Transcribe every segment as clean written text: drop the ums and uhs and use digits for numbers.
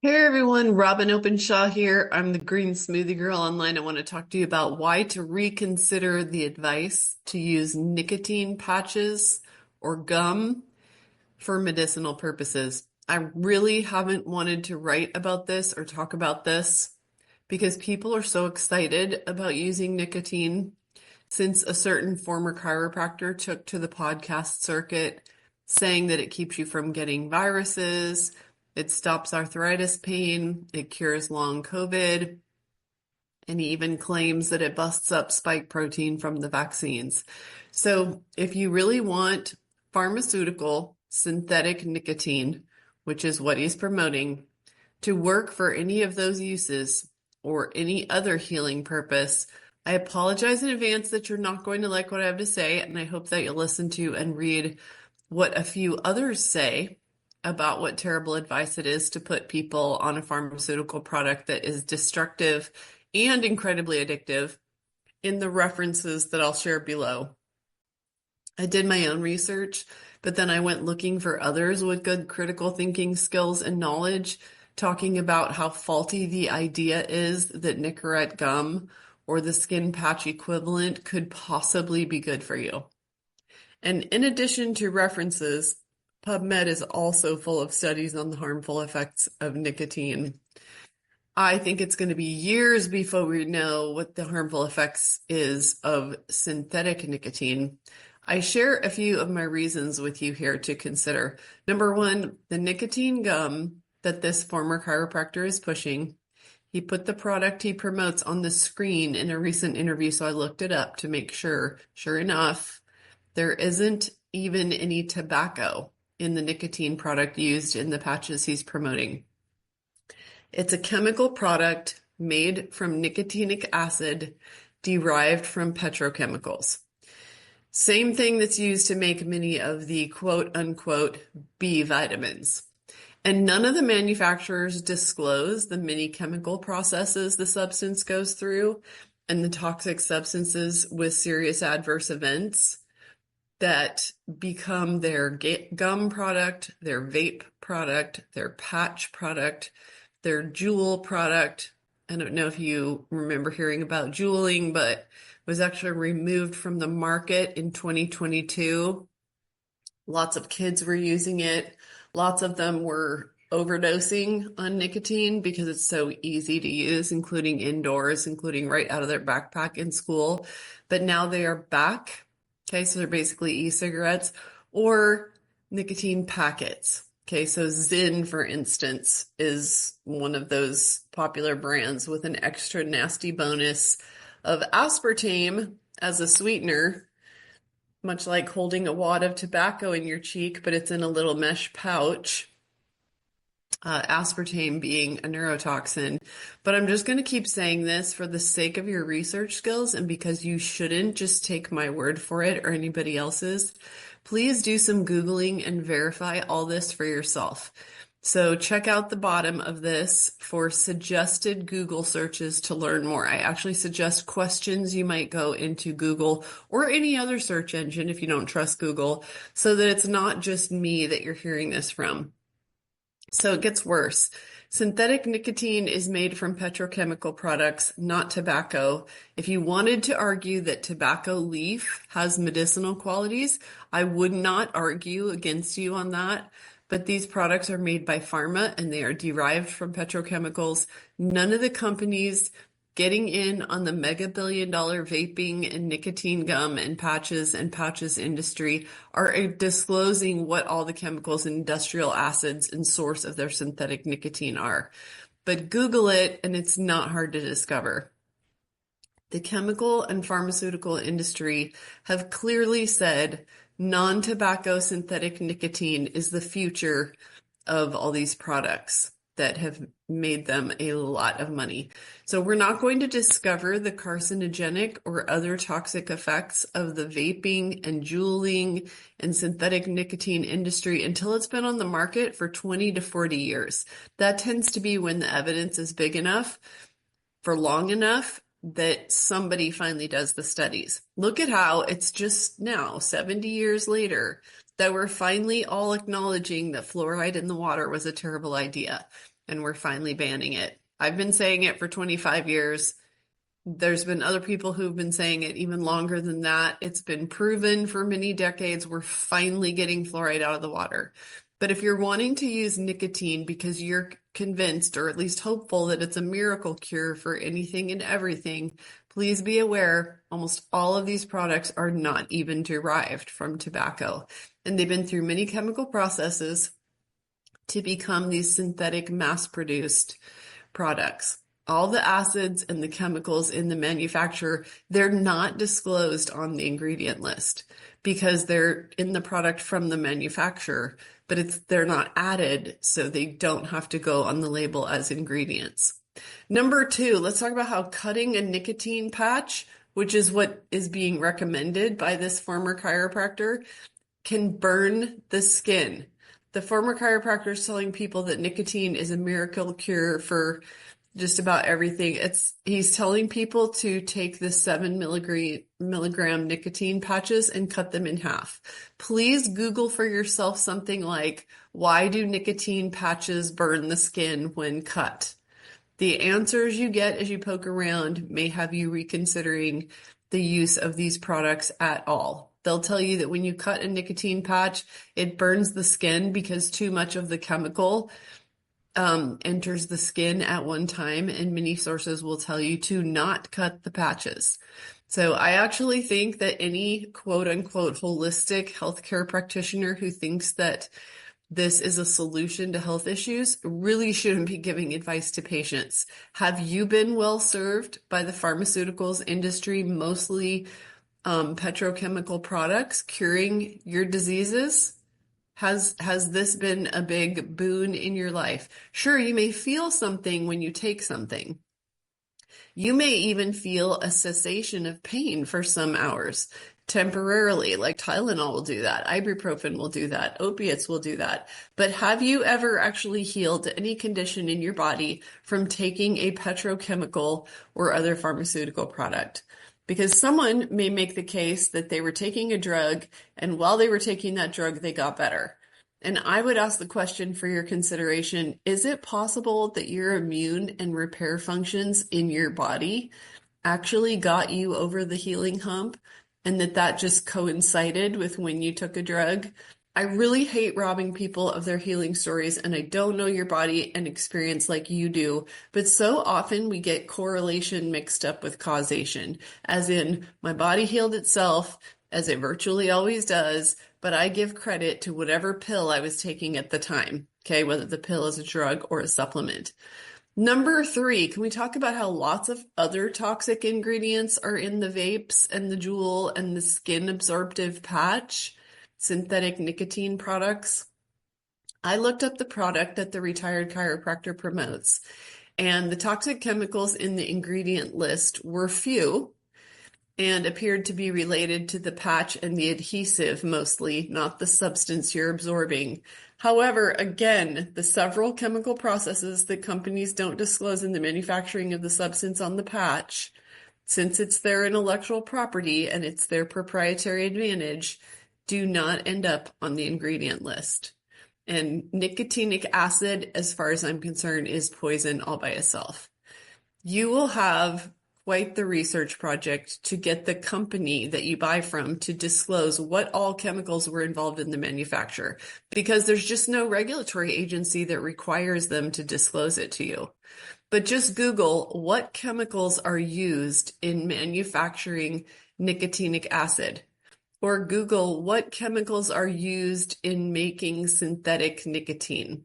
Hey everyone, Robin Openshaw here. I'm the Green Smoothie Girl online. I want to talk to you about why to reconsider the advice to use nicotine patches or gum for medicinal purposes. I really haven't wanted to write about this or talk about this because people are so excited about using nicotine since a certain former chiropractor took to the podcast circuit saying that it keeps you from getting viruses, it stops arthritis pain, it cures long COVID, and he even claims that it busts up spike protein from the vaccines. So, if you really want pharmaceutical synthetic nicotine, which is what he's promoting, to work for any of those uses or any other healing purpose, I apologize in advance that you're not going to like what I have to say, and I hope that you'll listen to and read what a few others say about what terrible advice it is to put people on a pharmaceutical product that is destructive and incredibly addictive in the references that I'll share below. I did my own research, but then I went looking for others with good critical thinking skills and knowledge, talking about how faulty the idea is that Nicorette gum or the skin patch equivalent could possibly be good for you. And in addition to references, PubMed is also full of studies on the harmful effects of nicotine. I think it's going to be years before we know what the harmful effects is of synthetic nicotine. I share a few of my reasons with you here to consider. Number one, the nicotine gum that this former chiropractor is pushing. He put the product he promotes on the screen in a recent interview, so I looked it up to make sure. Sure enough, there isn't even any tobacco in the nicotine product used in the patches he's promoting. It's a chemical product made from nicotinic acid derived from petrochemicals. Same thing that's used to make many of the quote unquote B vitamins. And none of the manufacturers disclose the many chemical processes the substance goes through and the toxic substances with serious adverse events that become their gum product, their vape product, their patch product, their Juul product. I don't know if you remember hearing about Juuling, but was actually removed from the market in 2022. Lots of kids were using it. Lots of them were overdosing on nicotine because it's so easy to use, including indoors, including right out of their backpack in school. But now they are back. Okay, so they're basically e-cigarettes or nicotine packets. Okay, so Zyn, for instance, is one of those popular brands with an extra nasty bonus of aspartame as a sweetener, much like holding a wad of tobacco in your cheek, but it's in a little mesh pouch. Aspartame being a neurotoxin. But I'm just going to keep saying this for the sake of your research skills and because you shouldn't just take my word for it or anybody else's. Please do some Googling and verify all this for yourself. So check out the bottom of this for suggested Google searches to learn more. I actually suggest questions you might go into Google or any other search engine if you don't trust Google, so that it's not just me that you're hearing this from. So it gets worse. Synthetic nicotine is made from petrochemical products, not tobacco. If you wanted to argue that tobacco leaf has medicinal qualities, I would not argue against you on that. But these products are made by pharma and they are derived from petrochemicals. None of the companies getting in on the mega billion-dollar vaping and nicotine gum and pouches industry are disclosing what all the chemicals and industrial acids and source of their synthetic nicotine are. But Google it and it's not hard to discover. The chemical and pharmaceutical industry have clearly said non-tobacco synthetic nicotine is the future of all these products that have made them a lot of money. So we're not going to discover the carcinogenic or other toxic effects of the vaping and Juuling and synthetic nicotine industry until it's been on the market for 20 to 40 years. That tends to be when the evidence is big enough for long enough that somebody finally does the studies. Look at how it's just now, 70 years later, that we're finally all acknowledging that fluoride in the water was a terrible idea. and we're finally banning it. I've been saying it for 25 years. There's been other people who've been saying it even longer than that. It's been proven for many decades. We're finally getting fluoride out of the water. But if you're wanting to use nicotine because you're convinced or at least hopeful that it's a miracle cure for anything and everything, please be aware almost all of these products are not even derived from tobacco. And they've been through many chemical processes to become these synthetic mass-produced products. All the acids and the chemicals in the manufacturer, they're not disclosed on the ingredient list because they're in the product from the manufacturer, but they're not added, so they don't have to go on the label as ingredients. Number 2, let's talk about how cutting a nicotine patch, which is what is being recommended by this former chiropractor, can burn the skin. The former chiropractor is telling people that nicotine is a miracle cure for just about everything. He's telling people to take the 7 milligram nicotine patches and cut them in half. Please Google for yourself something like, why do nicotine patches burn the skin when cut? The answers you get as you poke around may have you reconsidering the use of these products at all. They'll tell you that when you cut a nicotine patch, it burns the skin because too much of the chemical enters the skin at one time, and many sources will tell you to not cut the patches. So I actually think that any quote unquote holistic healthcare practitioner who thinks that this is a solution to health issues really shouldn't be giving advice to patients. Have you been well served by the pharmaceuticals industry, mostly petrochemical products, curing your diseases? Has this been a big boon in your life? Sure, you may feel something when you take something. You may even feel a cessation of pain for some hours temporarily, like Tylenol will do that, ibuprofen will do that, opiates will do that. But have you ever actually healed any condition in your body from taking a petrochemical or other pharmaceutical product? Because someone may make the case that they were taking a drug, and while they were taking that drug, they got better. And I would ask the question for your consideration, is it possible that your immune and repair functions in your body actually got you over the healing hump, and that just coincided with when you took a drug? I really hate robbing people of their healing stories, and I don't know your body and experience like you do, but so often we get correlation mixed up with causation, as in my body healed itself, as it virtually always does, but I give credit to whatever pill I was taking at the time, okay, whether the pill is a drug or a supplement. Number 3, can we talk about how lots of other toxic ingredients are in the vapes and the Juul and the skin absorptive patch? Synthetic nicotine products. I looked up the product that the retired chiropractor promotes, and the toxic chemicals in the ingredient list were few and appeared to be related to the patch and the adhesive mostly, not the substance you're absorbing. However, again, the several chemical processes that companies don't disclose in the manufacturing of the substance on the patch, since it's their intellectual property and it's their proprietary advantage, do not end up on the ingredient list. And nicotinic acid, as far as I'm concerned, is poison all by itself. You will have quite the research project to get the company that you buy from to disclose what all chemicals were involved in the manufacture, because there's just no regulatory agency that requires them to disclose it to you. But just Google what chemicals are used in manufacturing nicotinic acid, or Google what chemicals are used in making synthetic nicotine.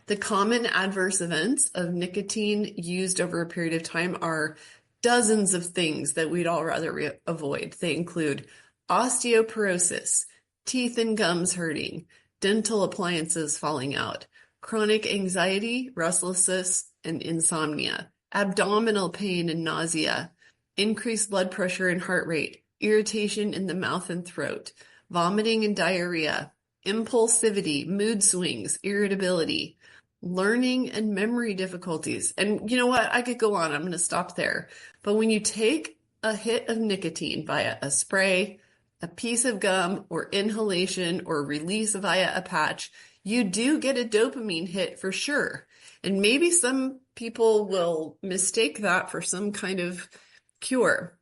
The common adverse events of nicotine used over a period of time are dozens of things that we'd all rather avoid. They include osteoporosis, teeth and gums hurting, dental appliances falling out, chronic anxiety, restlessness, and insomnia, abdominal pain and nausea, increased blood pressure and heart rate, irritation in the mouth and throat, vomiting and diarrhea, impulsivity, mood swings, irritability, learning and memory difficulties. And you know what? I could go on. I'm going to stop there. But when you take a hit of nicotine via a spray, a piece of gum, or inhalation or release via a patch, you do get a dopamine hit for sure. And maybe some people will mistake that for some kind of cure.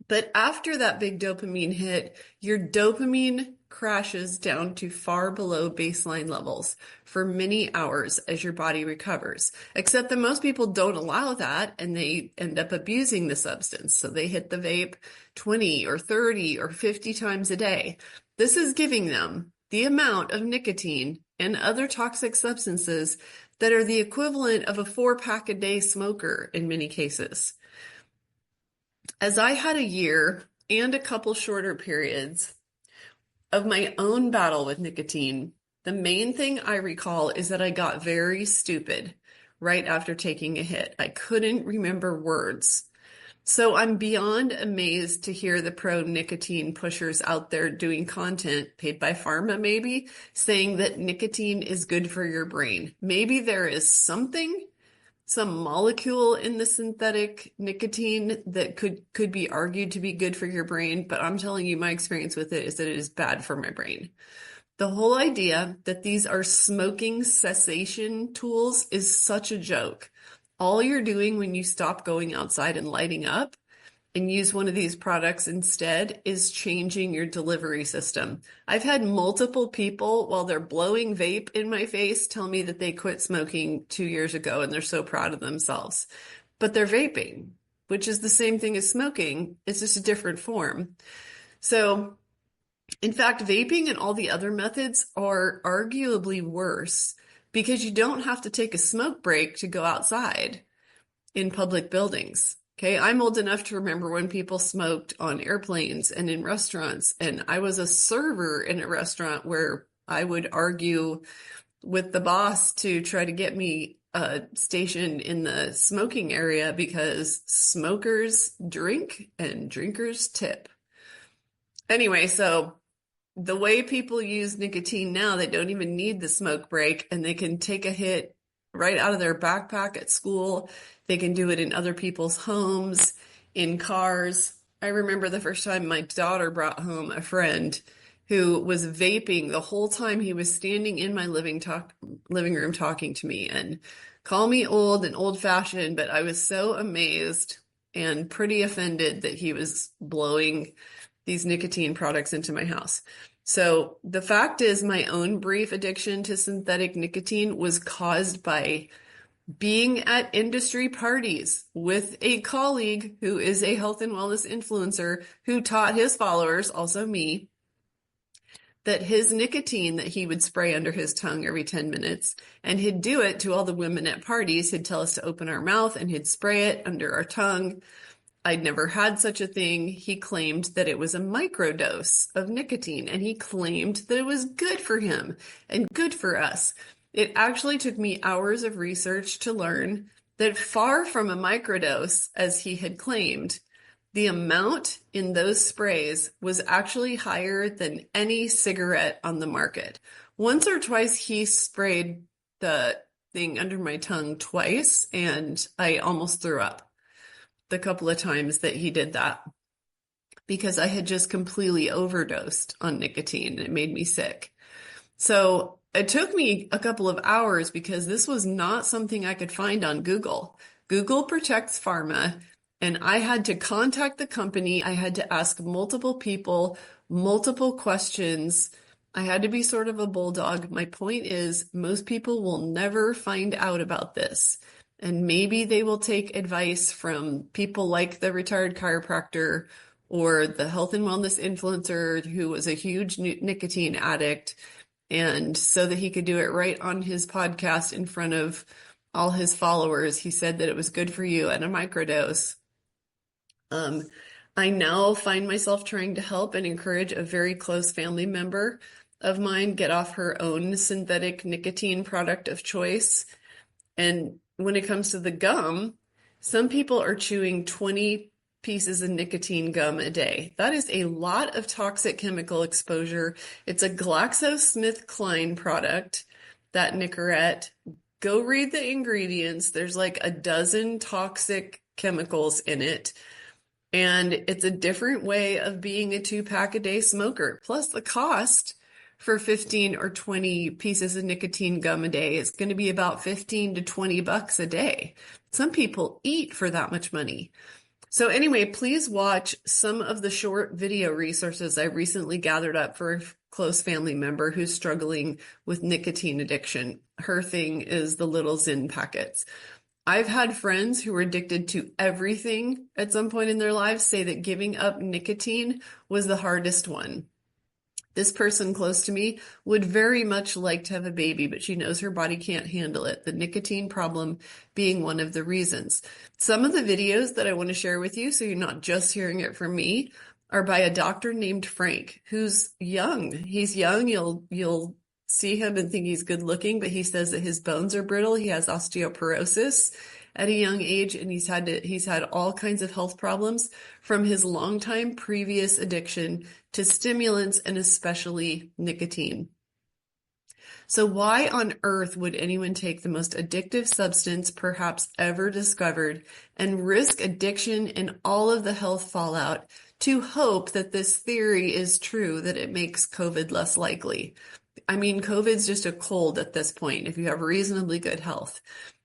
But after that big dopamine hit, your dopamine crashes down to far below baseline levels for many hours as your body recovers. Except that most people don't allow that and they end up abusing the substance. So they hit the vape 20 or 30 or 50 times a day. This is giving them the amount of nicotine and other toxic substances that are the equivalent of a 4-pack a day smoker in many cases. As I had a year and a couple shorter periods of my own battle with nicotine, the main thing I recall is that I got very stupid right after taking a hit. I couldn't remember words. So I'm beyond amazed to hear the pro nicotine pushers out there doing content paid by pharma, maybe saying that nicotine is good for your brain. Maybe there is something, some molecule in the synthetic nicotine that could be argued to be good for your brain, but I'm telling you, my experience with it is that it is bad for my brain. The whole idea that these are smoking cessation tools is such a joke. All you're doing when you stop going outside and lighting up and use one of these products instead is changing your delivery system. I've had multiple people, while they're blowing vape in my face, tell me that they quit smoking 2 years ago and they're so proud of themselves. But they're vaping, which is the same thing as smoking. It's just a different form. So, in fact, vaping and all the other methods are arguably worse because you don't have to take a smoke break to go outside in public buildings. Okay, I'm old enough to remember when people smoked on airplanes and in restaurants, and I was a server in a restaurant where I would argue with the boss to try to get me a station in the smoking area because smokers drink and drinkers tip. Anyway, so the way people use nicotine now, they don't even need the smoke break and they can take a hit right out of their backpack at school. They can do it in other people's homes, in cars. I remember the first time my daughter brought home a friend who was vaping the whole time he was standing in my living room talking to me. And call me old and old-fashioned, but I was so amazed and pretty offended that he was blowing these nicotine products into my house. So the fact is, my own brief addiction to synthetic nicotine was caused by being at industry parties with a colleague who is a health and wellness influencer who taught his followers, also me, that his nicotine that he would spray under his tongue every 10 minutes, and he'd do it to all the women at parties. He'd tell us to open our mouth and he'd spray it under our tongue. I'd never had such a thing. He claimed that it was a microdose of nicotine, and he claimed that it was good for him and good for us. It actually took me hours of research to learn that far from a microdose, as he had claimed, the amount in those sprays was actually higher than any cigarette on the market. Once or twice he sprayed the thing under my tongue twice, and I almost threw up the couple of times that he did that because I had just completely overdosed on nicotine. It made me sick. So it took me a couple of hours because this was not something I could find on Google. Google protects pharma, and I had to contact the company. I had to ask multiple people, multiple questions. I had to be sort of a bulldog. My point is, most people will never find out about this. And maybe they will take advice from people like the retired chiropractor or the health and wellness influencer who was a huge nicotine addict. And so that he could do it right on his podcast in front of all his followers, he said that it was good for you at a microdose. I now find myself trying to help and encourage a very close family member of mine get off her own synthetic nicotine product of choice. And when it comes to the gum, some people are chewing 20 pieces of nicotine gum a day. That is a lot of toxic chemical exposure. It's a GlaxoSmithKline product, that Nicorette. Go read the ingredients. There's like a dozen toxic chemicals in it. And it's a different way of being a 2-pack a day smoker. Plus the cost for 15 or 20 pieces of nicotine gum a day is going to be about 15 to 20 bucks a day. Some people eat for that much money. So anyway, please watch some of the short video resources I recently gathered up for a close family member who's struggling with nicotine addiction. Her thing is the little Zyn packets. I've had friends who were addicted to everything at some point in their lives say that giving up nicotine was the hardest one. This person close to me would very much like to have a baby, but she knows her body can't handle it, the nicotine problem being one of the reasons. Some of the videos that I want to share with you, so you're not just hearing it from me, are by a doctor named Frank, who's young. He's young. You'll see him and think he's good looking, but he says that his bones are brittle. He has osteoporosis at a young age, and he's had all kinds of health problems from his longtime previous addiction to stimulants and especially nicotine. So why on earth would anyone take the most addictive substance perhaps ever discovered and risk addiction and all of the health fallout to hope that this theory is true, that it makes COVID less likely? I mean, COVID's just a cold at this point if you have reasonably good health.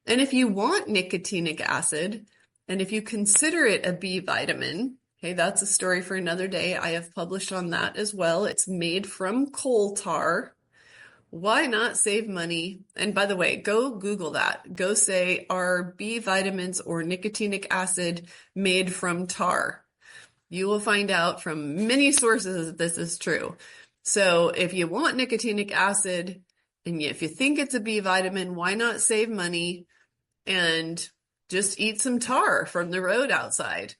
And if you want nicotinic acid, and if you consider it a B vitamin, okay, that's a story for another day. I have published on that as well. It's made from coal tar. Why not save money? And by the way, go Google that. Go say, are B vitamins or nicotinic acid made from tar? You will find out from many sources that this is true. So if you want nicotinic acid, and if you think it's a B vitamin, why not save money and just eat some tar from the road outside?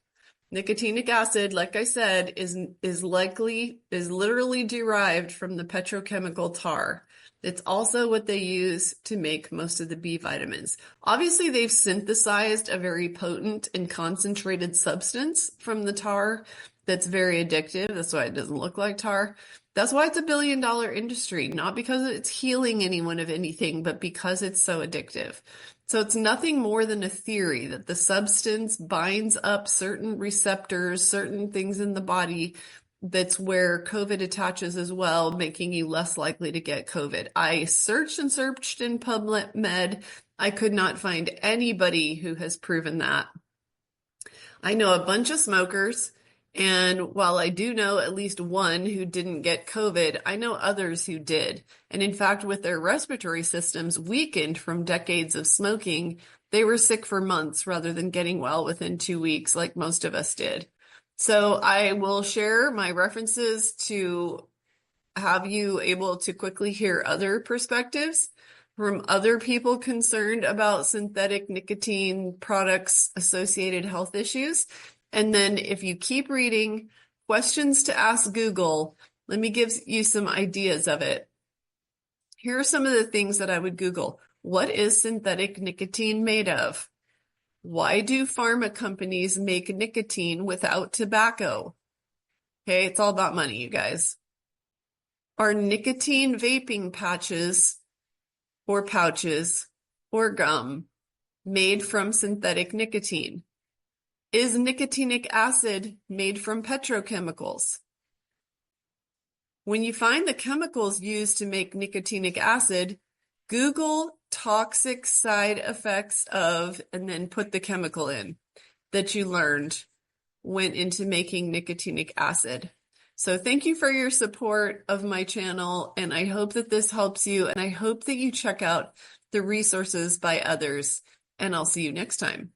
Nicotinic acid, like I said, is literally derived from the petrochemical tar. It's also what they use to make most of the B vitamins. Obviously, they've synthesized a very potent and concentrated substance from the tar that's very addictive. That's why it doesn't look like tar. That's why it's a billion-dollar industry, not because it's healing anyone of anything, but because it's so addictive. So it's nothing more than a theory that the substance binds up certain receptors, certain things in the body. That's where COVID attaches as well, making you less likely to get COVID. I searched and searched in PubMed. I could not find anybody who has proven that. I know a bunch of smokers, and while I do know at least one who didn't get COVID, I know others who did. And in fact, with their respiratory systems weakened from decades of smoking, they were sick for months rather than getting well within 2 weeks like most of us did. So I will share my references to have you able to quickly hear other perspectives from other people concerned about synthetic nicotine products' associated health issues. And then if you keep reading, questions to ask Google, let me give you some ideas of it. Here are some of the things that I would Google. What is synthetic nicotine made of? Why do pharma companies make nicotine without tobacco? Okay, it's all about money, you guys. Are nicotine vaping patches or pouches or gum made from synthetic nicotine? Is nicotinic acid made from petrochemicals? When you find the chemicals used to make nicotinic acid, Google toxic side effects of, and then put the chemical in that you learned went into making nicotinic acid. So thank you for your support of my channel, and I hope that this helps you, and I hope that you check out the resources by others, and I'll see you next time.